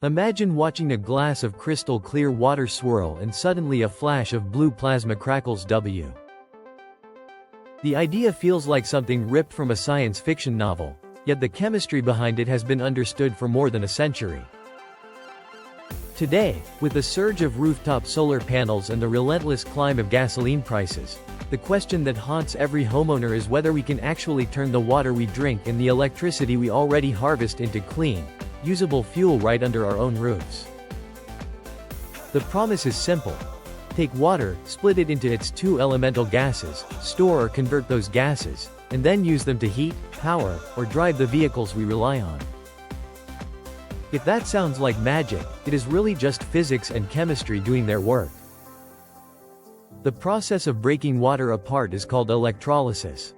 Imagine watching a glass of crystal clear water swirl and suddenly a flash of blue plasma crackles. The idea feels like something ripped from a science fiction novel, yet the chemistry behind it has been understood for more than a century. Today, with the surge of rooftop solar panels and the relentless climb of gasoline prices, the question that haunts every homeowner is whether we can actually turn the water we drink and the electricity we already harvest into clean, usable fuel right under our own roofs. The promise is simple. Take water, split it into its two elemental gases, store or convert those gases, and then use them to heat, power, or drive the vehicles we rely on. If that sounds like magic, it is really just physics and chemistry doing their work. The process of breaking water apart is called electrolysis.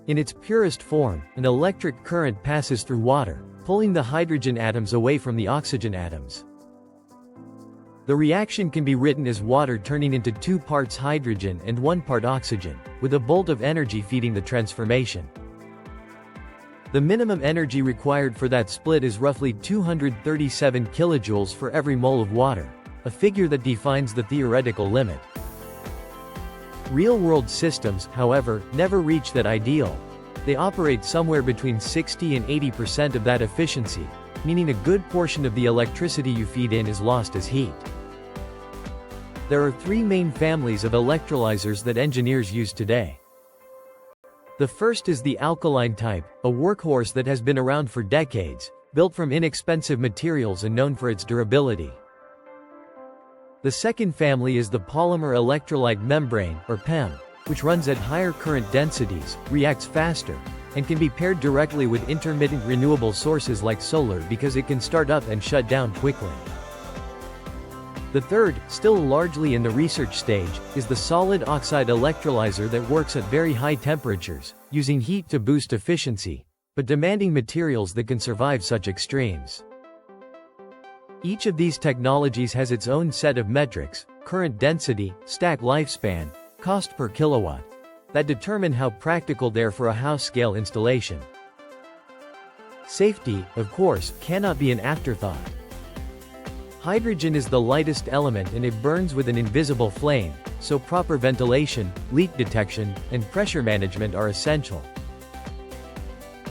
In its purest form, an electric current passes through water, pulling the hydrogen atoms away from the oxygen atoms. The reaction can be written as water turning into 2 parts hydrogen and 1 part oxygen, with a bolt of energy feeding the transformation. The minimum energy required for that split is roughly 237 kilojoules for every mole of water, a figure that defines the theoretical limit. Real-world systems, however, never reach that ideal. They operate somewhere between 60 and 80% of that efficiency, meaning a good portion of the electricity you feed in is lost as heat. There are 3 main families of electrolyzers that engineers use today. The first is the alkaline type, a workhorse that has been around for decades, built from inexpensive materials and known for its durability. The second family is the polymer electrolyte membrane, or PEM, which runs at higher current densities, reacts faster, and can be paired directly with intermittent renewable sources like solar because it can start up and shut down quickly. The third, still largely in the research stage, is the solid oxide electrolyzer that works at very high temperatures, using heat to boost efficiency, but demanding materials that can survive such extremes. Each of these technologies has its own set of metrics, current density, stack lifespan, cost per kilowatt, that determine how practical they are for a house-scale installation. Safety, of course, cannot be an afterthought. Hydrogen is the lightest element and it burns with an invisible flame, so proper ventilation, leak detection, and pressure management are essential.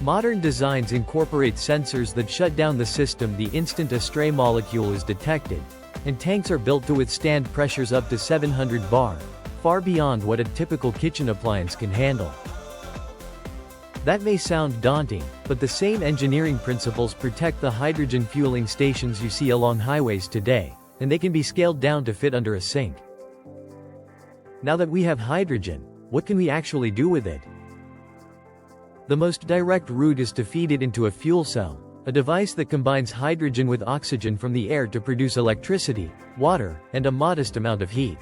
Modern designs incorporate sensors that shut down the system the instant a stray molecule is detected, and tanks are built to withstand pressures up to 700 bar, far beyond what a typical kitchen appliance can handle. That may sound daunting, but the same engineering principles protect the hydrogen fueling stations you see along highways today, and they can be scaled down to fit under a sink. Now that we have hydrogen, what can we actually do with it? The most direct route is to feed it into a fuel cell, a device that combines hydrogen with oxygen from the air to produce electricity, water, and a modest amount of heat.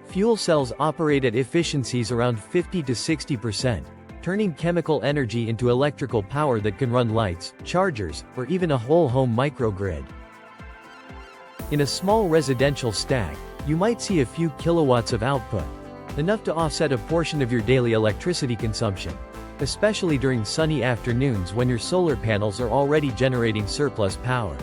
Fuel cells operate at efficiencies around 50 to 60%, turning chemical energy into electrical power that can run lights, chargers, or even a whole home microgrid. In a small residential stack, you might see a few kilowatts of output, enough to offset a portion of your daily electricity consumption, especially during sunny afternoons when your solar panels are already generating surplus power.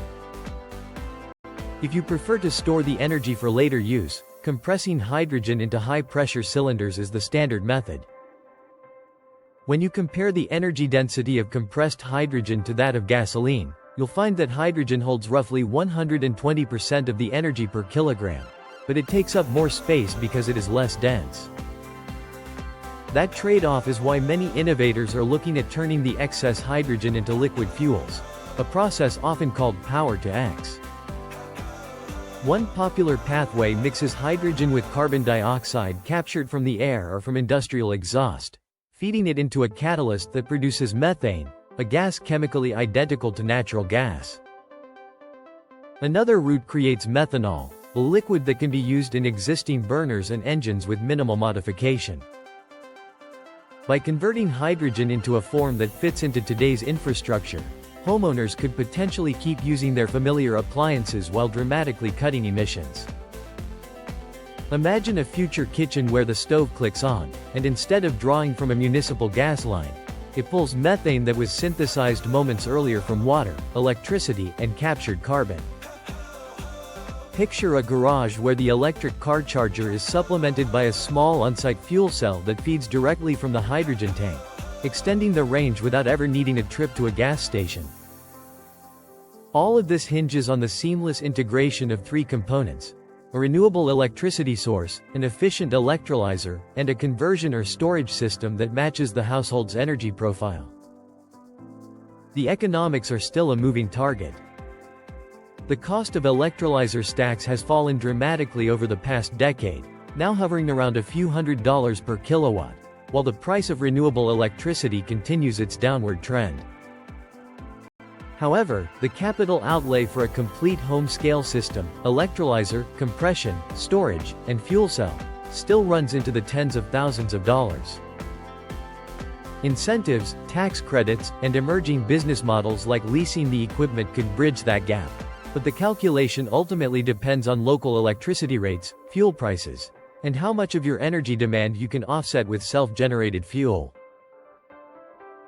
If you prefer to store the energy for later use, compressing hydrogen into high-pressure cylinders is the standard method. When you compare the energy density of compressed hydrogen to that of gasoline, you'll find that hydrogen holds roughly 120% of the energy per kilogram, but it takes up more space because it is less dense. That trade-off is why many innovators are looking at turning the excess hydrogen into liquid fuels, a process often called power-to-X. One popular pathway mixes hydrogen with carbon dioxide captured from the air or from industrial exhaust, feeding it into a catalyst that produces methane, a gas chemically identical to natural gas. Another route creates methanol, a liquid that can be used in existing burners and engines with minimal modification. By converting hydrogen into a form that fits into today's infrastructure, homeowners could potentially keep using their familiar appliances while dramatically cutting emissions. Imagine a future kitchen where the stove clicks on, and instead of drawing from a municipal gas line, It pulls methane that was synthesized moments earlier from water, electricity, and captured carbon. Picture a garage where the electric car charger is supplemented by a small on-site fuel cell that feeds directly from the hydrogen tank, extending the range without ever needing a trip to a gas station. All of this hinges on the seamless integration of three components: a renewable electricity source, an efficient electrolyzer, and a conversion or storage system that matches the household's energy profile. The economics are still a moving target. The cost of electrolyzer stacks has fallen dramatically over the past decade, now hovering around a few $100s per kilowatt, while the price of renewable electricity continues its downward trend. However, the capital outlay for a complete home-scale system, electrolyzer, compression, storage, and fuel cell, still runs into the tens of thousands of dollars. Incentives, tax credits, and emerging business models like leasing the equipment could bridge that gap. But the calculation ultimately depends on local electricity rates, fuel prices, and how much of your energy demand you can offset with self-generated fuel.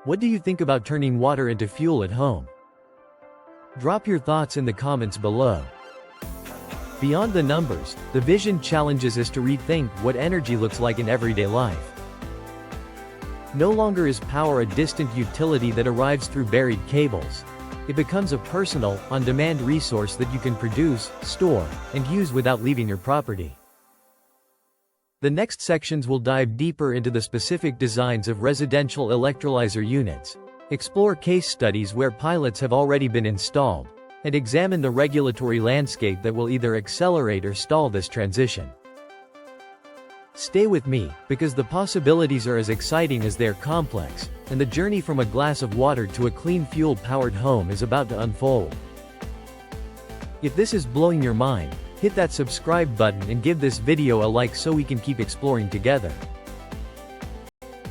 What do you think about turning water into fuel at home? Drop your thoughts in the comments below. Beyond the numbers, the vision challenges us to rethink what energy looks like in everyday life. No longer is power a distant utility that arrives through buried cables. It becomes a personal, on-demand resource that you can produce, store, and use without leaving your property. The next sections will dive deeper into the specific designs of residential electrolyzer units, explore case studies where pilots have already been installed, and examine the regulatory landscape that will either accelerate or stall this transition. Stay with me, because the possibilities are as exciting as they are complex, and the journey from a glass of water to a clean fuel-powered home is about to unfold. If this is blowing your mind, hit that subscribe button and give this video a like so we can keep exploring together.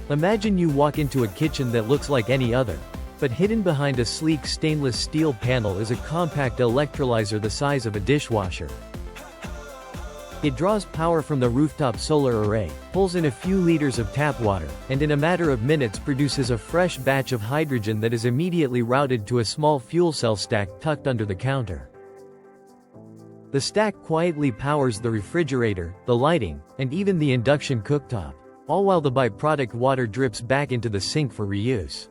Imagine you walk into a kitchen that looks like any other, but hidden behind a sleek stainless steel panel is a compact electrolyzer the size of a dishwasher. It draws power from the rooftop solar array, pulls in a few liters of tap water, and in a matter of minutes produces a fresh batch of hydrogen that is immediately routed to a small fuel cell stack tucked under the counter. The stack quietly powers the refrigerator, the lighting, and even the induction cooktop, all while the byproduct water drips back into the sink for reuse.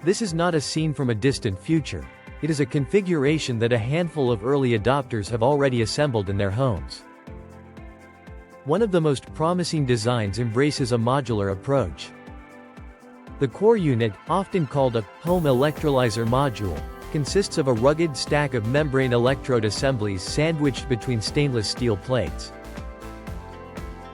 This is not a scene from a distant future. It is a configuration that a handful of early adopters have already assembled in their homes. One of the most promising designs embraces a modular approach. The core unit, often called a home electrolyzer module, consists of a rugged stack of membrane electrode assemblies sandwiched between stainless steel plates.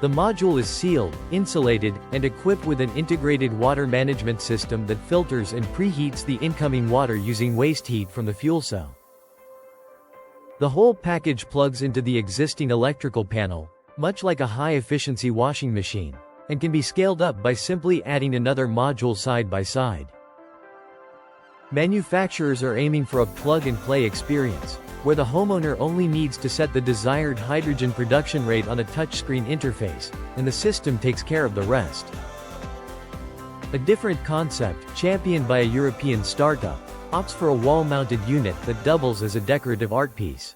The module is sealed, insulated, and equipped with an integrated water management system that filters and preheats the incoming water using waste heat from the fuel cell. The whole package plugs into the existing electrical panel, much like a high-efficiency washing machine, and can be scaled up by simply adding another module side by side. Manufacturers are aiming for a plug-and-play experience, where the homeowner only needs to set the desired hydrogen production rate on a touchscreen interface, and the system takes care of the rest. A different concept, championed by a European startup, opts for a wall-mounted unit that doubles as a decorative art piece.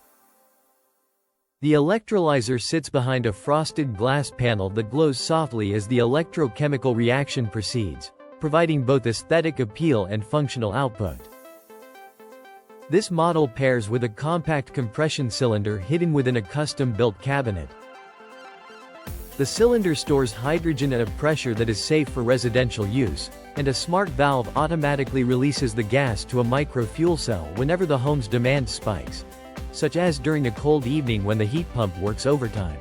The electrolyzer sits behind a frosted glass panel that glows softly as the electrochemical reaction proceeds, providing both aesthetic appeal and functional output. This model pairs with a compact compression cylinder hidden within a custom-built cabinet. The cylinder stores hydrogen at a pressure that is safe for residential use, and a smart valve automatically releases the gas to a micro fuel cell whenever the home's demand spikes, such as during a cold evening when the heat pump works overtime.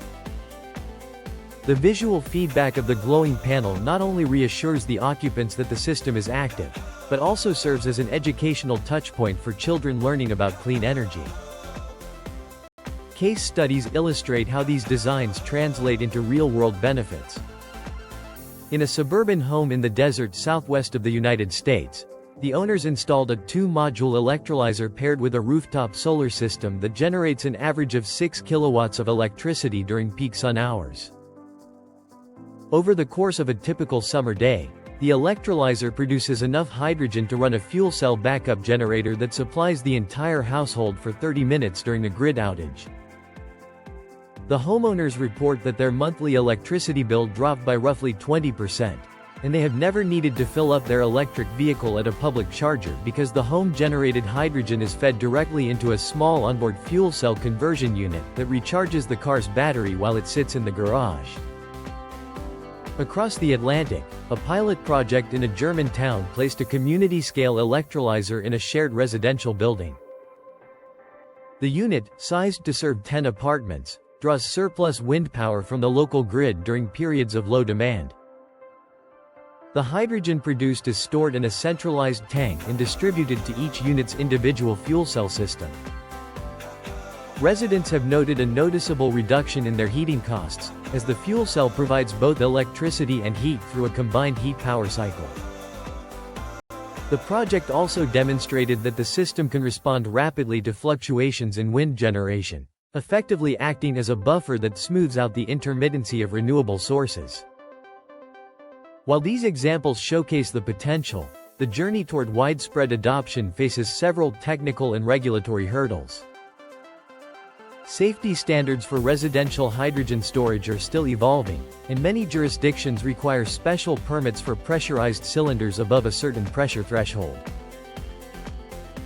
The visual feedback of the glowing panel not only reassures the occupants that the system is active, but also serves as an educational touchpoint for children learning about clean energy. Case studies illustrate how these designs translate into real-world benefits. In a suburban home in the desert southwest of the United States, the owners installed a 2-module electrolyzer paired with a rooftop solar system that generates an average of 6 kilowatts of electricity during peak sun hours. Over the course of a typical summer day, the electrolyzer produces enough hydrogen to run a fuel cell backup generator that supplies the entire household for 30 minutes during a grid outage. The homeowners report that their monthly electricity bill dropped by roughly 20%, and they have never needed to fill up their electric vehicle at a public charger because the home-generated hydrogen is fed directly into a small onboard fuel cell conversion unit that recharges the car's battery while it sits in the garage. Across the Atlantic, a pilot project in a German town placed a community-scale electrolyzer in a shared residential building. The unit, sized to serve 10 apartments, draws surplus wind power from the local grid during periods of low demand. The hydrogen produced is stored in a centralized tank and distributed to each unit's individual fuel cell system. Residents have noted a noticeable reduction in their heating costs, as the fuel cell provides both electricity and heat through a combined heat power cycle. The project also demonstrated that the system can respond rapidly to fluctuations in wind generation, effectively acting as a buffer that smooths out the intermittency of renewable sources. While these examples showcase the potential, the journey toward widespread adoption faces several technical and regulatory hurdles. Safety standards for residential hydrogen storage are still evolving, and many jurisdictions require special permits for pressurized cylinders above a certain pressure threshold.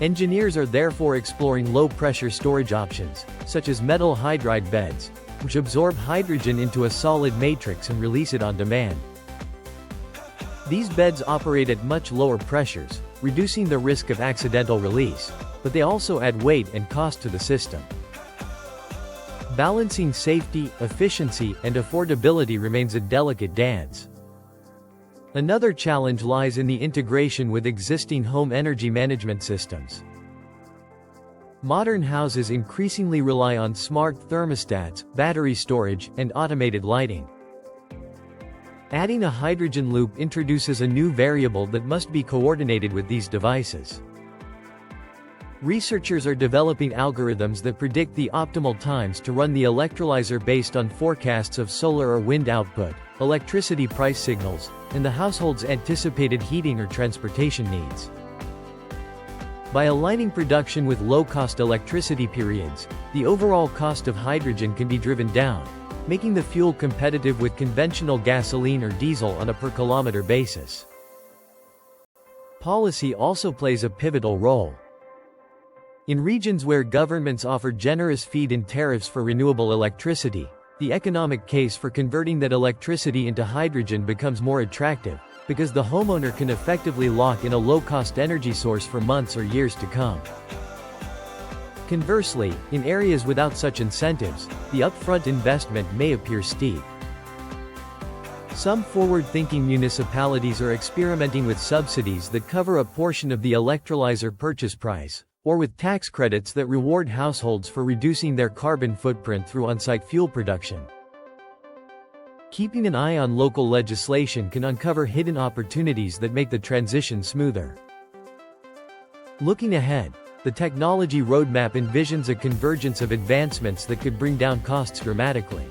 Engineers are therefore exploring low-pressure storage options, such as metal hydride beds, which absorb hydrogen into a solid matrix and release it on demand. These beds operate at much lower pressures, reducing the risk of accidental release, but they also add weight and cost to the system. Balancing safety, efficiency, and affordability remains a delicate dance. Another challenge lies in the integration with existing home energy management systems. Modern houses increasingly rely on smart thermostats, battery storage, and automated lighting. Adding a hydrogen loop introduces a new variable that must be coordinated with these devices. Researchers are developing algorithms that predict the optimal times to run the electrolyzer based on forecasts of solar or wind output, electricity price signals, and the household's anticipated heating or transportation needs. By aligning production with low-cost electricity periods, the overall cost of hydrogen can be driven down, making the fuel competitive with conventional gasoline or diesel on a per-kilometer basis. Policy also plays a pivotal role. In regions where governments offer generous feed-in tariffs for renewable electricity, the economic case for converting that electricity into hydrogen becomes more attractive, because the homeowner can effectively lock in a low-cost energy source for months or years to come. Conversely, in areas without such incentives, the upfront investment may appear steep. Some forward-thinking municipalities are experimenting with subsidies that cover a portion of the electrolyzer purchase price, or with tax credits that reward households for reducing their carbon footprint through on-site fuel production. Keeping an eye on local legislation can uncover hidden opportunities that make the transition smoother. Looking ahead, the technology roadmap envisions a convergence of advancements that could bring down costs dramatically.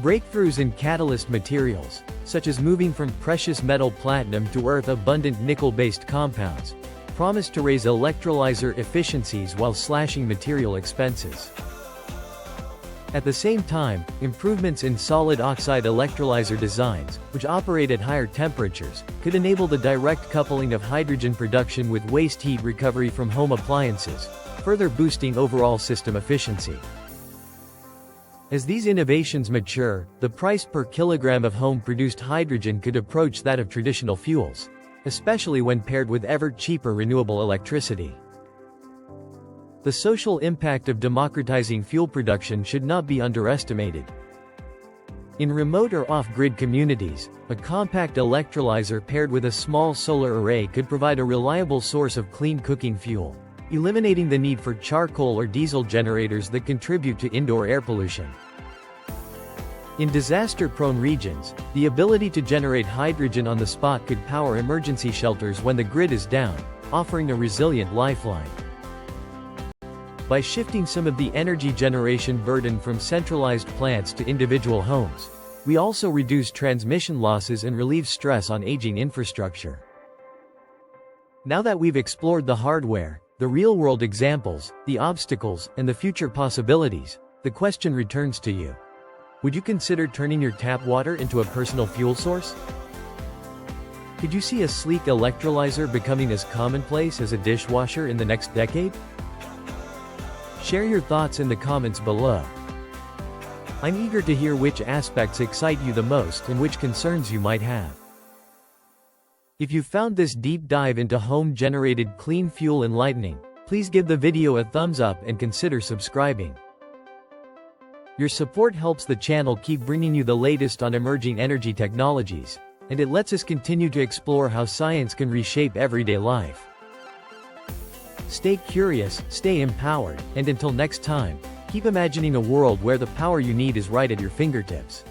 Breakthroughs in catalyst materials, such as moving from precious metal platinum to earth-abundant nickel-based compounds, promise to raise electrolyzer efficiencies while slashing material expenses. At the same time, improvements in solid oxide electrolyzer designs, which operate at higher temperatures, could enable the direct coupling of hydrogen production with waste heat recovery from home appliances, further boosting overall system efficiency. As these innovations mature, the price per kilogram of home-produced hydrogen could approach that of traditional fuels, especially when paired with ever-cheaper renewable electricity. The social impact of democratizing fuel production should not be underestimated. In remote or off-grid communities, a compact electrolyzer paired with a small solar array could provide a reliable source of clean cooking fuel, eliminating the need for charcoal or diesel generators that contribute to indoor air pollution. In disaster-prone regions, the ability to generate hydrogen on the spot could power emergency shelters when the grid is down, offering a resilient lifeline. By shifting some of the energy generation burden from centralized plants to individual homes, We also reduce transmission losses and relieve stress on aging infrastructure. Now that we've explored the hardware, the real-world examples, the obstacles, and the future possibilities, the question returns to you. Would you consider turning your tap water into a personal fuel source? Could you see a sleek electrolyzer becoming as commonplace as a dishwasher in the next decade? Share your thoughts in the comments below. I'm eager to hear which aspects excite you the most and which concerns you might have. If you found this deep dive into home-generated clean fuel enlightening, please give the video a thumbs up and consider subscribing. Your support helps the channel keep bringing you the latest on emerging energy technologies, and it lets us continue to explore how science can reshape everyday life. Stay curious, stay empowered, and until next time, keep imagining a world where the power you need is right at your fingertips.